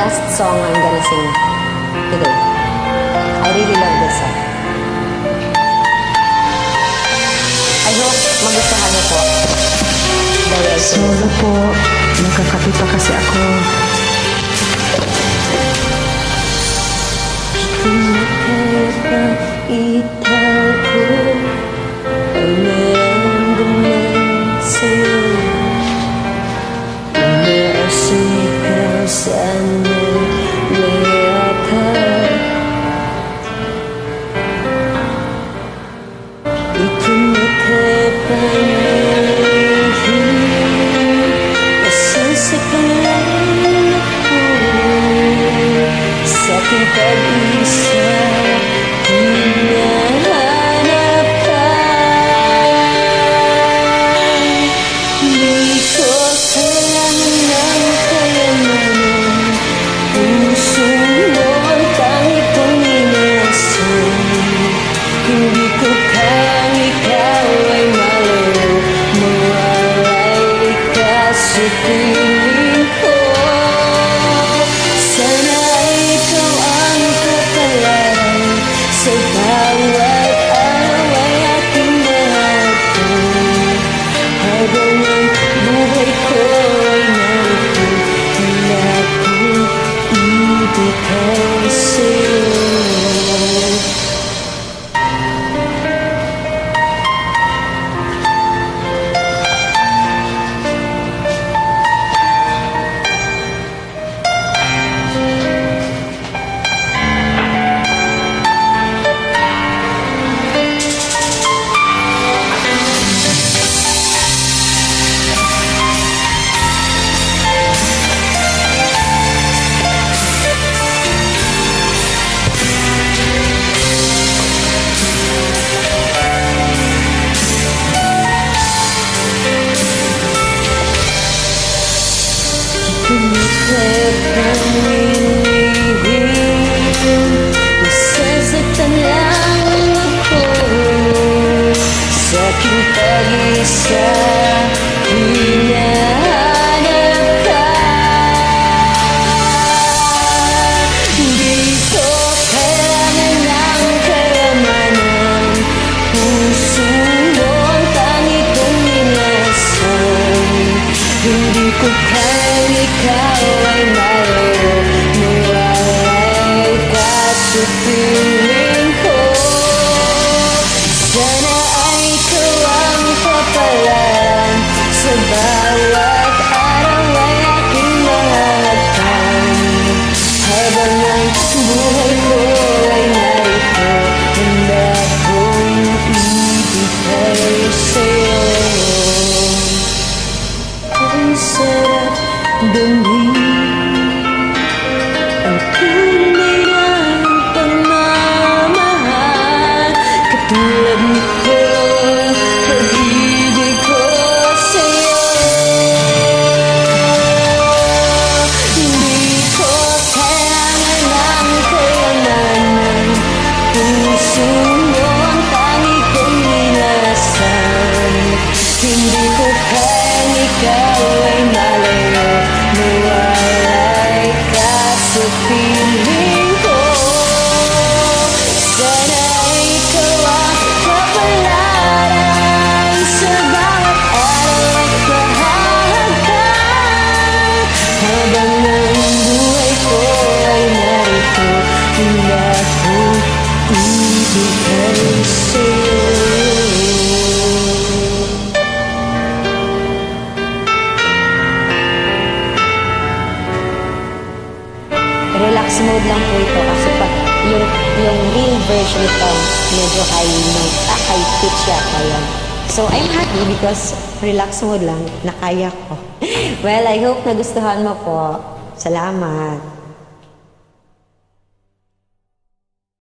last song I'm gonna sing today. I really love this song. I hope magustuhan niyo po. Sorry po, nagkakape pa kasi ako. Itago ang naramdaman sa'yo. Umaasang ikaw sana mayakap. Ikinakapangahing nasasakal ako sa aking pag-isa. Piling ko, sana ikaw ang kapalaran. Sa bawat araw ay aking mahal. Habang ang buhay ko ay narito, wala kong ibigay sa'yo. Nasasaktan lang ako sa aking pag-isa. Hinahanap ka, di ko kailangan ng kayamanan. Puso mo ang tangi kong minasal. Hindi ko kayang ikaw ay malayo, mawalay ka sa piling ko. Sana ay ikaw ang kapalaran. Sa bawat araw ay aking mahalakan. Habang ang buhay ko ay narito, handa kong ibigay sa'yo. Ang sarap damhin ang tunay ng pagmamahal. Katulad nito, pag-ibig ko sa'yo. Hindi ko kailangan ng kayamanan. Puso mo ang tangi kong minasal. Hindi ko kayang ikaw ay malayo, mawalay ka sa piling ko. Sana ikaw ang kapalaran. Sa bawat araw at mahalakan. Habang ang buhay ko ay narito, handa kong ibigay sa'yo. Relax mode lang po ito kasi pag yung real version ito medyo high pitch yata yun. So I'm happy because relax mode lang, nakaya ko. Well, I hope nagustuhan mo po. Salamat.